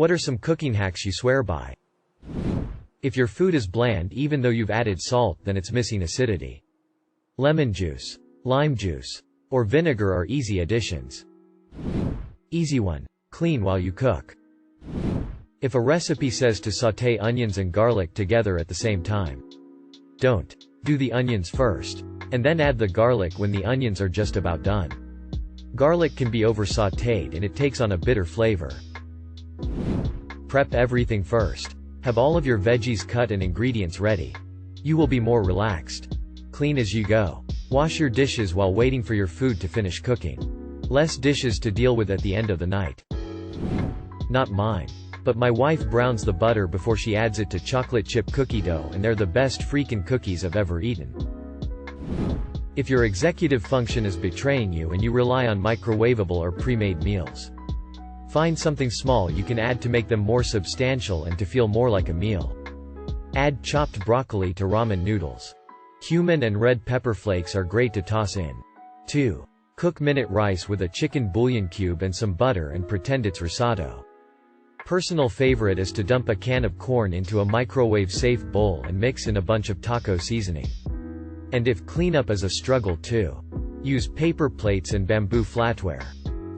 What are some cooking hacks you swear by? If your food is bland even though you've added salt, then it's missing acidity. Lemon juice, lime juice, or vinegar are easy additions. Easy one. Clean while you cook. If a recipe says to sauté onions and garlic together at the same time, don't. Do the onions first, and then add the garlic when the onions are just about done. Garlic can be over-sautéed and it takes on a bitter flavor. Prep everything first. Have all of your veggies cut and ingredients ready. You will be more relaxed. Clean as you go. Wash your dishes while waiting for your food to finish cooking. Less dishes to deal with at the end of the night. Not mine. But my wife browns the butter before she adds it to chocolate chip cookie dough, and they're the best freaking cookies I've ever eaten. If your executive function is betraying you and you rely on microwavable or pre-made meals, find something small you can add to make them more substantial and to feel more like a meal. Add chopped broccoli to ramen noodles. Cumin and red pepper flakes are great to toss in. 2. Cook minute rice with a chicken bouillon cube and some butter and pretend it's risotto. Personal favorite is to dump a can of corn into a microwave-safe bowl and mix in a bunch of taco seasoning. And if cleanup is a struggle too, use paper plates and bamboo flatware.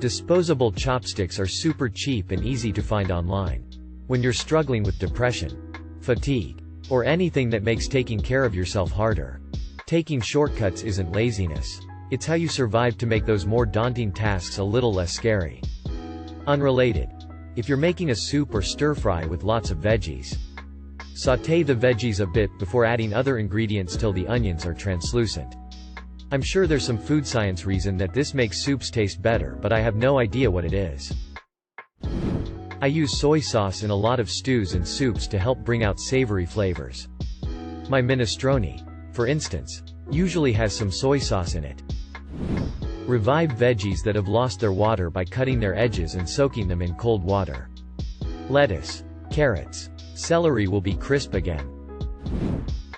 Disposable chopsticks are super cheap and easy to find online. When you're struggling with depression, fatigue, or anything that makes taking care of yourself harder, taking shortcuts isn't laziness. It's how you survive to make those more daunting tasks a little less scary. Unrelated. If you're making a soup or stir-fry with lots of veggies, sauté the veggies a bit before adding other ingredients till the onions are translucent. I'm sure there's some food science reason that this makes soups taste better, but I have no idea what it is. I use soy sauce in a lot of stews and soups to help bring out savory flavors. My minestrone, for instance, usually has some soy sauce in it. Revive veggies that have lost their water by cutting their edges and soaking them in cold water. Lettuce, carrots, celery will be crisp again.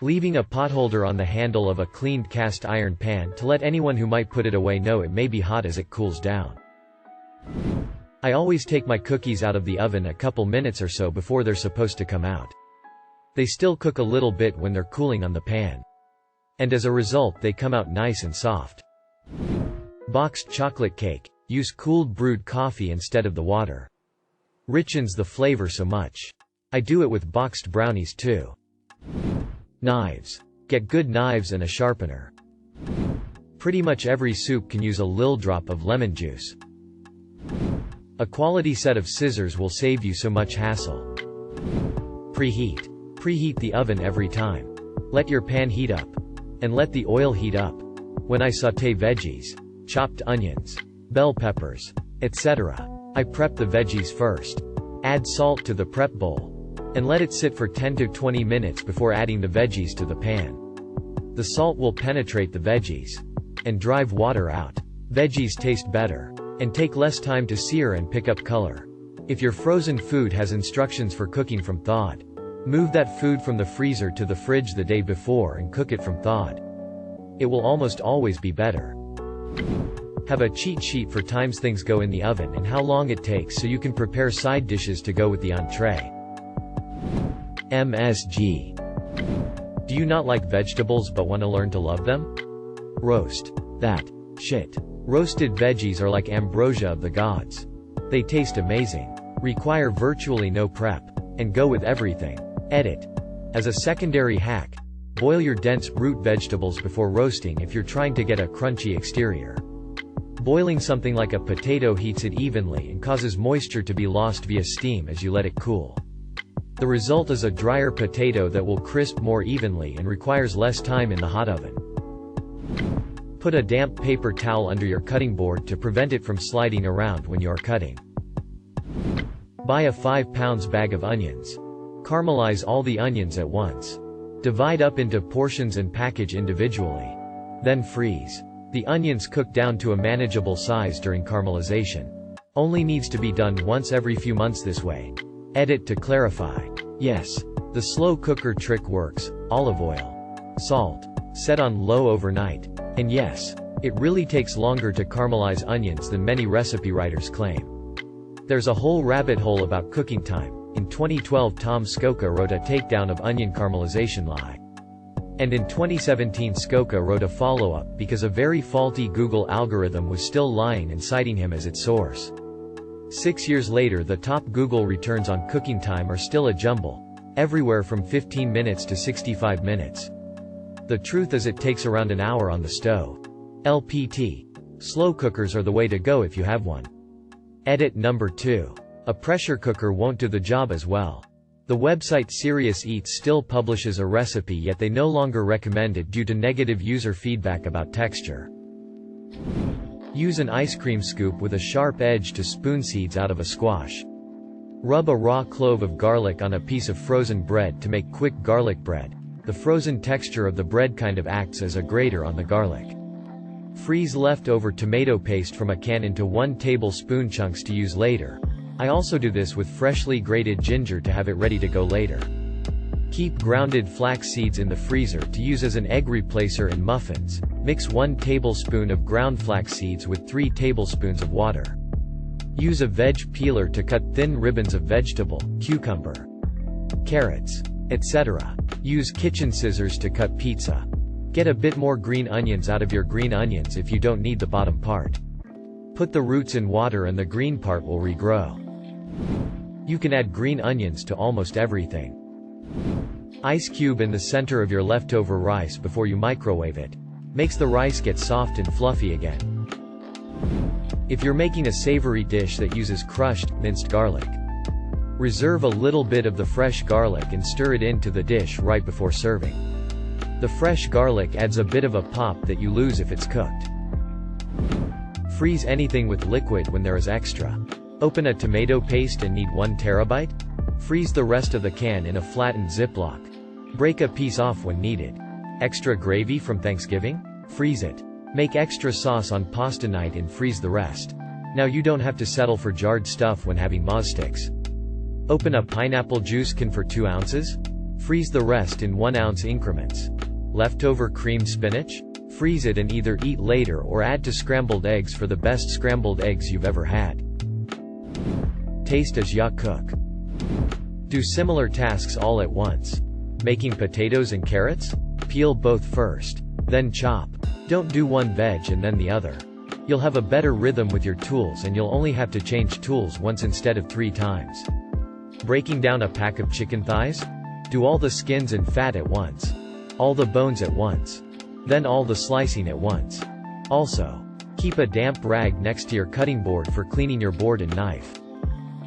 Leaving a potholder on the handle of a cleaned cast iron pan to let anyone who might put it away know it may be hot as it cools down. I always take my cookies out of the oven a couple minutes or so before they're supposed to come out. They still cook a little bit when they're cooling on the pan. And as a result they come out nice and soft. Boxed chocolate cake. Use cooled brewed coffee instead of the water. Richens the flavor so much. I do it with boxed brownies too. Knives. Get good knives and a sharpener. Pretty much every soup can use a lil drop of lemon juice. A quality set of scissors will save you so much hassle. Preheat. Preheat the oven every time. Let your pan heat up. And let the oil heat up. When I sauté veggies, chopped onions, bell peppers, etc., I prep the veggies first. Add salt to the prep bowl. And let it sit for 10 to 20 minutes before adding the veggies to the pan. The salt will penetrate the veggies and drive water out. Veggies taste better and take less time to sear and pick up color. If your frozen food has instructions for cooking from thawed, move that food from the freezer to the fridge the day before and cook it from thawed. It will almost always be better. Have a cheat sheet for times things go in the oven and how long it takes so you can prepare side dishes to go with the entree. MSG. Do you not like vegetables but want to learn to love them? Roast that shit. Roasted veggies are like ambrosia of the gods. They taste amazing, require virtually no prep, and go with everything. Edit. As a secondary hack, boil your dense root vegetables before roasting if you're trying to get a crunchy exterior. Boiling something like a potato heats it evenly and causes moisture to be lost via steam as you let it cool. The result is a drier potato that will crisp more evenly and requires less time in the hot oven. Put a damp paper towel under your cutting board to prevent it from sliding around when you are cutting. Buy a 5 pounds bag of onions. Caramelize all the onions at once. Divide up into portions and package individually. Then freeze. The onions cook down to a manageable size during caramelization. Only needs to be done once every few months this way. Edit to clarify. Yes, the slow cooker trick works. Olive oil. Salt. Set on low overnight. And yes, it really takes longer to caramelize onions than many recipe writers claim. There's a whole rabbit hole about cooking time. In 2012, Tom Skoka wrote a takedown of onion caramelization lie. And in 2017, Skoka wrote a follow-up because a very faulty Google algorithm was still lying and citing him as its source. 6 years later, the top Google returns on cooking time are still a jumble, everywhere from 15 minutes to 65 minutes. The truth is it takes around an hour on the stove. LPT. Slow cookers are the way to go if you have one. Edit number 2. A pressure cooker won't do the job as well. The website Serious Eats still publishes a recipe, yet they no longer recommend it due to negative user feedback about texture. Use an ice cream scoop with a sharp edge to spoon seeds out of a squash. Rub a raw clove of garlic on a piece of frozen bread to make quick garlic bread. The frozen texture of the bread kind of acts as a grater on the garlic. Freeze leftover tomato paste from a can into 1 tablespoon chunks to use later. I also do this with freshly grated ginger to have it ready to go later. Keep grounded flax seeds in the freezer to use as an egg replacer in muffins. Mix 1 tablespoon of ground flax seeds with 3 tablespoons of water. Use a veg peeler to cut thin ribbons of vegetable, cucumber, carrots, etc. Use kitchen scissors to cut pizza. Get a bit more green onions out of your green onions if you don't need the bottom part. Put the roots in water and the green part will regrow. You can add green onions to almost everything. Ice cube in the center of your leftover rice before you microwave it. Makes the rice get soft and fluffy again. If you're making a savory dish that uses crushed, minced garlic, reserve a little bit of the fresh garlic and stir it into the dish right before serving. The fresh garlic adds a bit of a pop that you lose if it's cooked. Freeze anything with liquid when there is extra. Open a tomato paste and need 1 terabyte? Freeze the rest of the can in a flattened Ziploc. Break a piece off when needed. Extra gravy from Thanksgiving? Freeze it. Make extra sauce on pasta night and freeze the rest. Now you don't have to settle for jarred stuff when having moz sticks. Open a pineapple juice can for 2 ounces? Freeze the rest in 1 ounce increments. Leftover creamed spinach? Freeze it and either eat later or add to scrambled eggs for the best scrambled eggs you've ever had. Taste as ya cook. Do similar tasks all at once. Making potatoes and carrots? Peel both first. Then chop. Don't do one veg and then the other. You'll have a better rhythm with your tools and you'll only have to change tools once instead of 3 times. Breaking down a pack of chicken thighs? Do all the skins and fat at once. All the bones at once. Then all the slicing at once. Also, keep a damp rag next to your cutting board for cleaning your board and knife.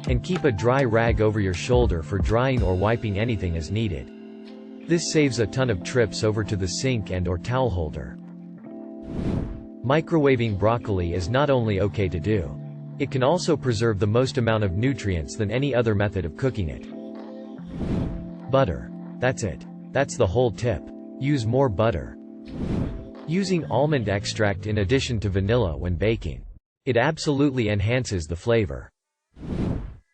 And keep a dry rag over your shoulder for drying or wiping anything as needed. This saves a ton of trips over to the sink and/or towel holder. Microwaving broccoli is not only okay to do, it can also preserve the most amount of nutrients than any other method of cooking it. Butter. That's it. That's the whole tip. Use more butter. Using almond extract in addition to vanilla when baking. It absolutely enhances the flavor.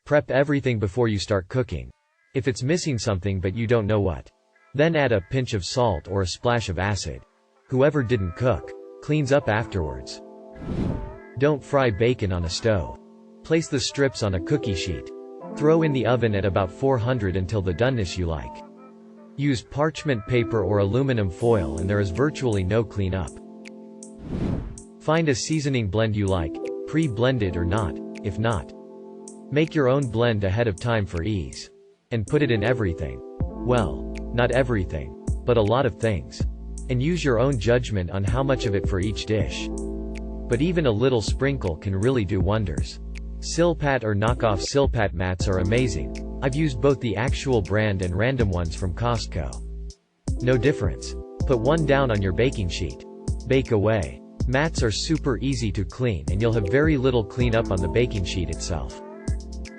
Prep everything before you start cooking. If it's missing something but you don't know what, then add a pinch of salt or a splash of acid. Whoever didn't cook cleans up afterwards. Don't fry bacon on a stove. Place the strips on a cookie sheet. Throw in the oven at about 400 until the doneness you like. Use parchment paper or aluminum foil and there is virtually no cleanup. Find a seasoning blend you like, pre-blended or not. If not, make your own blend ahead of time for ease. And put it in everything. Well, not everything, but a lot of things. And use your own judgment on how much of it for each dish. But even a little sprinkle can really do wonders. Silpat or knockoff Silpat mats are amazing. I've used both the actual brand and random ones from Costco. No difference. Put one down on your baking sheet. Bake away. Mats are super easy to clean and you'll have very little cleanup on the baking sheet itself.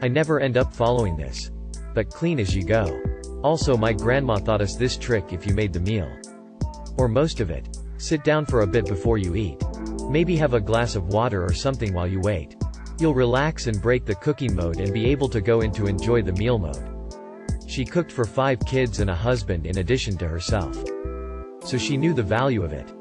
I never end up following this. But clean as you go. Also, my grandma taught us this trick if you made the meal, or most of it. Sit down for a bit before you eat. Maybe have a glass of water or something while you wait. You'll relax and break the cooking mode and be able to go into enjoy the meal mode. She cooked for 5 kids and a husband in addition to herself. So she knew the value of it.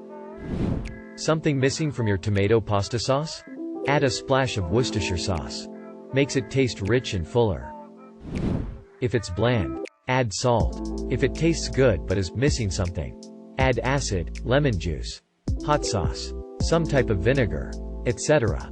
Something missing from your tomato pasta sauce? Add a splash of Worcestershire sauce. Makes it taste rich and fuller. If it's bland, add salt. If it tastes good but is missing something, add acid, lemon juice, hot sauce, some type of vinegar, etc.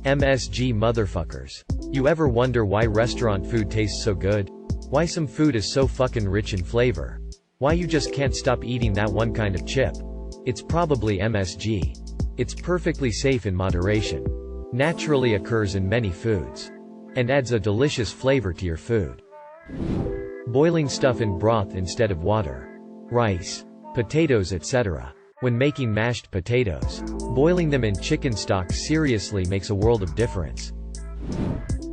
MSG motherfuckers. You ever wonder why restaurant food tastes so good? Why some food is so fucking rich in flavor? Why you just can't stop eating that one kind of chip? It's probably MSG. It's perfectly safe in moderation. Naturally occurs in many foods. And adds a delicious flavor to your food. Boiling stuff in broth instead of water. Rice, potatoes, etc. When making mashed potatoes, boiling them in chicken stock seriously makes a world of difference.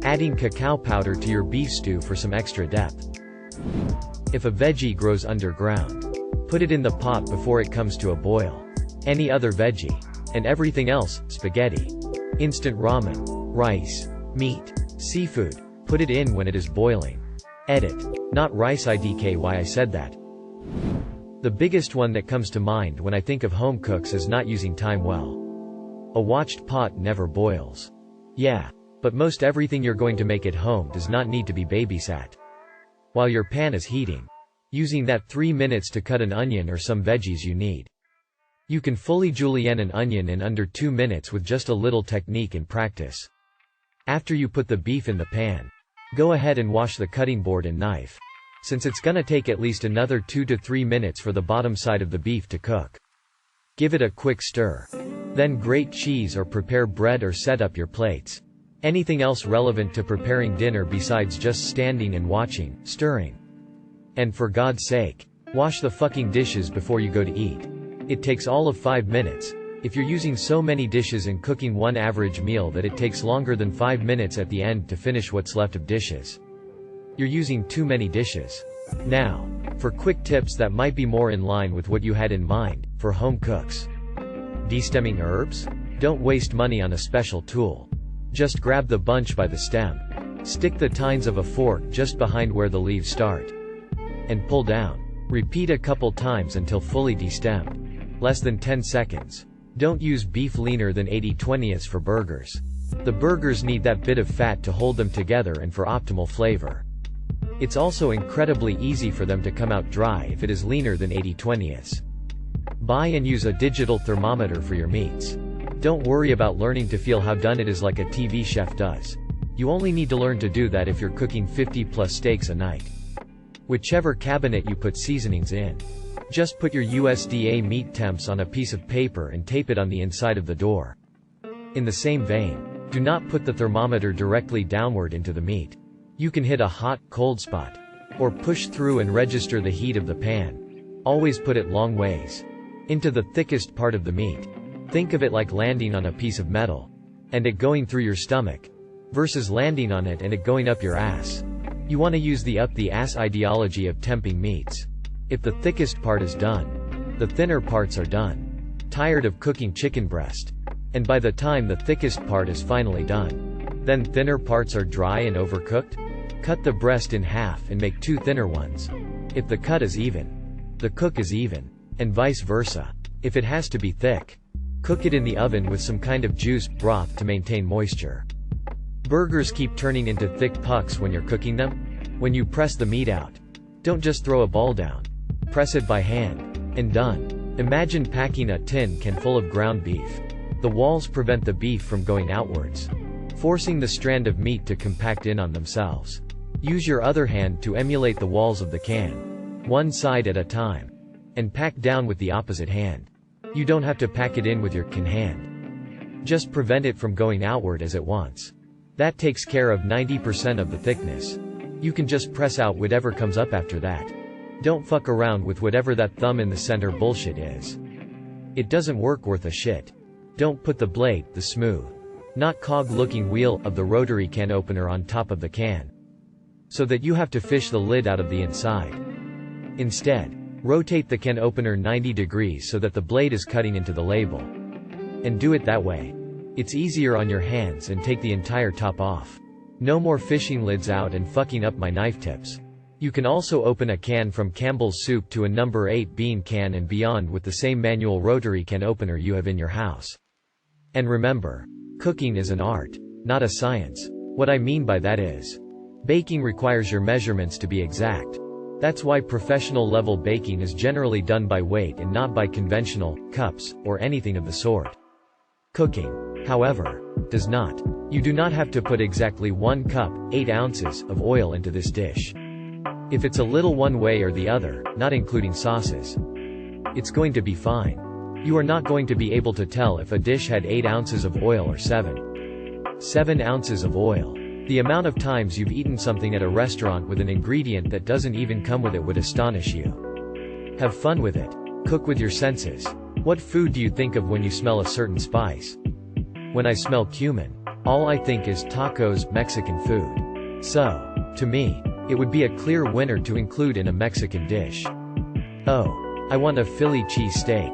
Adding cacao powder to your beef stew for some extra depth. If a veggie grows underground, put it in the pot before it comes to a boil. Any other veggie, and everything else, spaghetti, instant ramen, rice, meat, seafood, put it in when it is boiling. Edit. Not rice idk why I said that. The biggest one that comes to mind when I think of home cooks is not using time well. A watched pot never boils. Yeah. But most everything you're going to make at home does not need to be babysat. While your pan is heating, using that 3 minutes to cut an onion or some veggies you need. You can fully julienne an onion in under 2 minutes with just a little technique and practice. After you put the beef in the pan, go ahead and wash the cutting board and knife, since it's gonna take at least another 2 to 3 minutes for the bottom side of the beef to cook. Give it a quick stir. Then grate cheese or prepare bread or set up your plates. Anything else relevant to preparing dinner besides just standing and watching, stirring. And for God's sake, wash the fucking dishes before you go to eat. It takes all of 5 minutes. If you're using so many dishes and cooking one average meal that it takes longer than 5 minutes at the end to finish what's left of dishes, you're using too many dishes. Now, for quick tips that might be more in line with what you had in mind, for home cooks. Destemming herbs? Don't waste money on a special tool. Just grab the bunch by the stem. Stick the tines of a fork just behind where the leaves start. And pull down. Repeat a couple times until fully destemmed. Less than 10 seconds. Don't use beef leaner than 80/20ths for burgers. The burgers need that bit of fat to hold them together and for optimal flavor. It's also incredibly easy for them to come out dry if it is leaner than 80/20ths. Buy and use a digital thermometer for your meats. Don't worry about learning to feel how done it is like a TV chef does. You only need to learn to do that if you're cooking 50+ steaks a night. Whichever cabinet you put seasonings in. Just put your USDA meat temps on a piece of paper and tape it on the inside of the door. In the same vein, do not put the thermometer directly downward into the meat. You can hit a hot, cold spot. Or push through and register the heat of the pan. Always put it long ways into the thickest part of the meat. Think of it like landing on a piece of metal, and it going through your stomach, versus landing on it and it going up your ass. You want to use the up the ass ideology of temping meats. If the thickest part is done, the thinner parts are done. Tired of cooking chicken breast? And by the time the thickest part is finally done, then thinner parts are dry and overcooked? Cut the breast in half and make 2 thinner ones. If the cut is even, the cook is even, and vice versa. If it has to be thick, cook it in the oven with some kind of juice, broth to maintain moisture. Burgers keep turning into thick pucks when you're cooking them. When you press the meat out, don't just throw a ball down. Press it by hand. And done. Imagine packing a tin can full of ground beef. The walls prevent the beef from going outwards, forcing the strand of meat to compact in on themselves. Use your other hand to emulate the walls of the can, one side at a time, and pack down with the opposite hand. You don't have to pack it in with your can hand. Just prevent it from going outward as it wants. That takes care of 90% of the thickness. You can just press out whatever comes up after that. Don't fuck around with whatever that thumb in the center bullshit is. It doesn't work worth a shit. Don't put the blade, the smooth, not cog-looking wheel, of the rotary can opener on top of the can, so that you have to fish the lid out of the inside. Instead, rotate the can opener 90 degrees so that the blade is cutting into the label. And do it that way. It's easier on your hands and take the entire top off. No more fishing lids out and fucking up my knife tips. You can also open a can from Campbell's Soup to a number 8 bean can and beyond with the same manual rotary can opener you have in your house. And remember, cooking is an art, not a science. What I mean by that is, baking requires your measurements to be exact. That's why professional level baking is generally done by weight and not by conventional cups or anything of the sort. Cooking, however, does not. You do not have to put exactly 1 cup, 8 ounces, of oil into this dish. If it's a little one way or the other, not including sauces, it's going to be fine. You are not going to be able to tell if a dish had 8 ounces of oil or 7 ounces of oil. The amount of times you've eaten something at a restaurant with an ingredient that doesn't even come with it would astonish you. Have fun with it. Cook with your senses. What food do you think of when you smell a certain spice? When I smell cumin, all I think is tacos, Mexican food. So, to me, it would be a clear winner to include in a Mexican dish. Oh, I want a Philly cheese steak,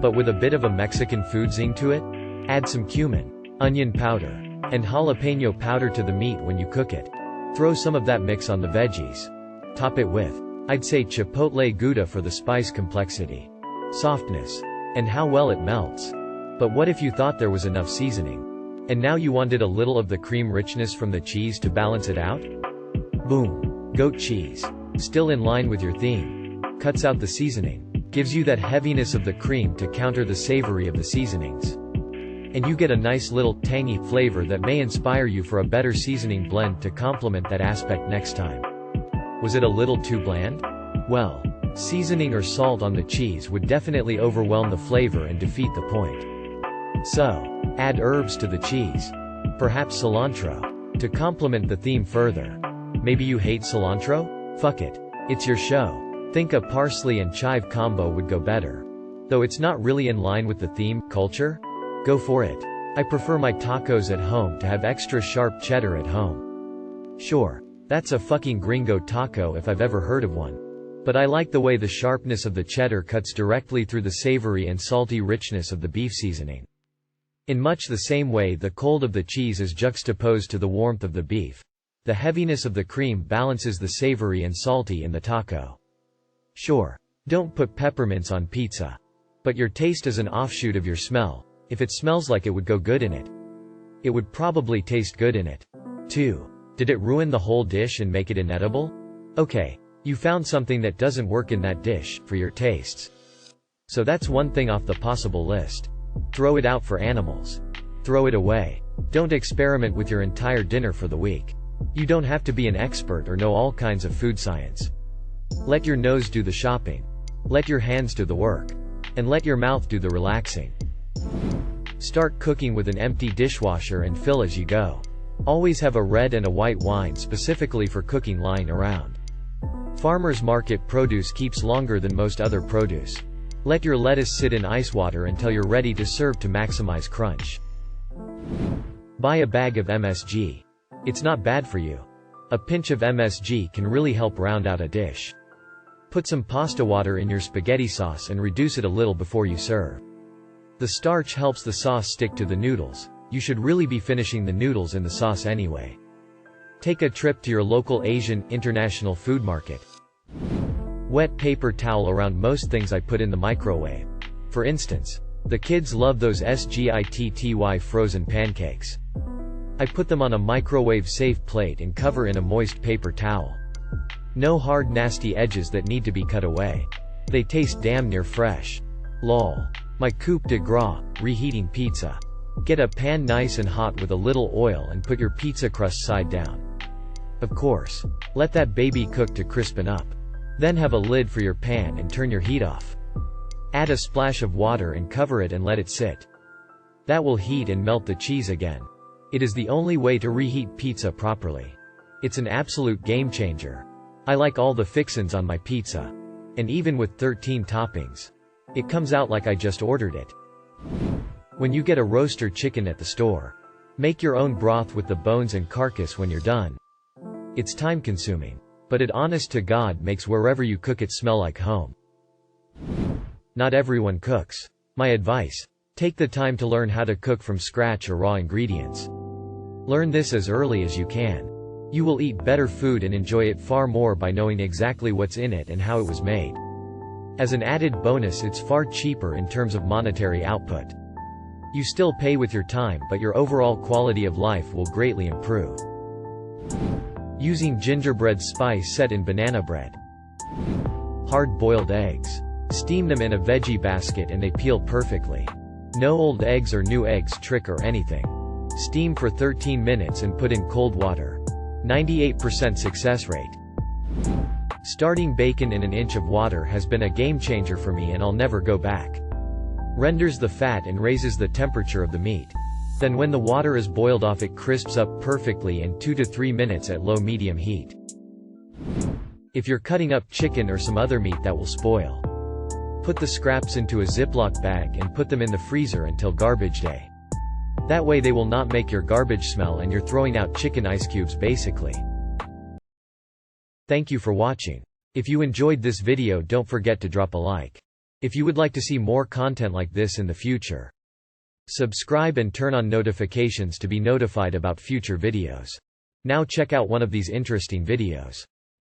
but with a bit of a Mexican food zing to it? Add some cumin, onion powder, and jalapeno powder to the meat when you cook it. Throw some of that mix on the veggies. Top it with, I'd say chipotle gouda for the spice complexity, softness, and how well it melts. But what if you thought there was enough seasoning, and now you wanted a little of the cream richness from the cheese to balance it out? Boom. Goat cheese. Still in line with your theme. Cuts out the seasoning. Gives you that heaviness of the cream to counter the savory of the seasonings. And you get a nice little, tangy flavor that may inspire you for a better seasoning blend to complement that aspect next time. Was it a little too bland? Well, seasoning or salt on the cheese would definitely overwhelm the flavor and defeat the point. So, add herbs to the cheese. Perhaps cilantro. To complement the theme further. Maybe you hate cilantro? Fuck it. It's your show. Think a parsley and chive combo would go better. Though it's not really in line with the theme, culture? Go for it. I prefer my tacos at home to have extra sharp cheddar at home. Sure, that's a fucking gringo taco if I've ever heard of one. But I like the way the sharpness of the cheddar cuts directly through the savory and salty richness of the beef seasoning. In much the same way the cold of the cheese is juxtaposed to the warmth of the beef. The heaviness of the cream balances the savory and salty in the taco. Sure, don't put peppermints on pizza. But your taste is an offshoot of your smell. If it smells like it would go good in it, it would probably taste good in it, too. Did it ruin the whole dish and make it inedible? Okay, you found something that doesn't work in that dish, for your tastes. So that's one thing off the possible list. Throw it out for animals. Throw it away. Don't experiment with your entire dinner for the week. You don't have to be an expert or know all kinds of food science. Let your nose do the shopping. Let your hands do the work. And let your mouth do the relaxing. Start cooking with an empty dishwasher and fill as you go. Always have a red and a white wine specifically for cooking lying around. Farmers market produce keeps longer than most other produce. Let your lettuce sit in ice water until you're ready to serve to maximize crunch. Buy a bag of MSG. It's not bad for you. A pinch of MSG can really help round out a dish. Put some pasta water in your spaghetti sauce and reduce it a little before you serve. The starch helps the sauce stick to the noodles. You should really be finishing the noodles in the sauce anyway. Take a trip to your local Asian, international food market. Wet paper towel around most things I put in the microwave. For instance, the kids love those SGITTY frozen pancakes. I put them on a microwave-safe plate and cover in a moist paper towel. No hard nasty edges that need to be cut away. They taste damn near fresh. Lol. My coup de grace, reheating pizza. Get a pan nice and hot with a little oil and put your pizza crust side down. Of course. Let that baby cook to crispen up. Then have a lid for your pan and turn your heat off. Add a splash of water and cover it and let it sit. That will heat and melt the cheese again. It is the only way to reheat pizza properly. It's an absolute game changer. I like all the fixins on my pizza. And even with 13 toppings. It comes out like I just ordered it. When you get a roaster chicken at the store, make your own broth with the bones and carcass when you're done. It's time consuming, but it honest to God makes wherever you cook it smell like home. Not everyone cooks. My advice: take the time to learn how to cook from scratch or raw ingredients. Learn this as early as you can. You will eat better food and enjoy it far more by knowing exactly what's in it and how it was made. As an added bonus, it's far cheaper in terms of monetary output. You still pay with your time, but your overall quality of life will greatly improve. Using gingerbread spice set in banana bread. Hard-boiled eggs. Steam them in a veggie basket and they peel perfectly. No old eggs or new eggs trick or anything. Steam for 13 minutes and put in cold water. 98% success rate. Starting bacon in an inch of water has been a game changer for me and I'll never go back. Renders the fat and raises the temperature of the meat. Then when the water is boiled off it crisps up perfectly in 2 to 3 minutes at low-medium heat. If you're cutting up chicken or some other meat that will spoil, put the scraps into a Ziploc bag and put them in the freezer until garbage day. That way they will not make your garbage smell and you're throwing out chicken ice cubes basically. Thank you for watching. If you enjoyed this video, don't forget to drop a like. If you would like to see more content like this in the future, subscribe and turn on notifications to be notified about future videos. Now check out one of these interesting videos.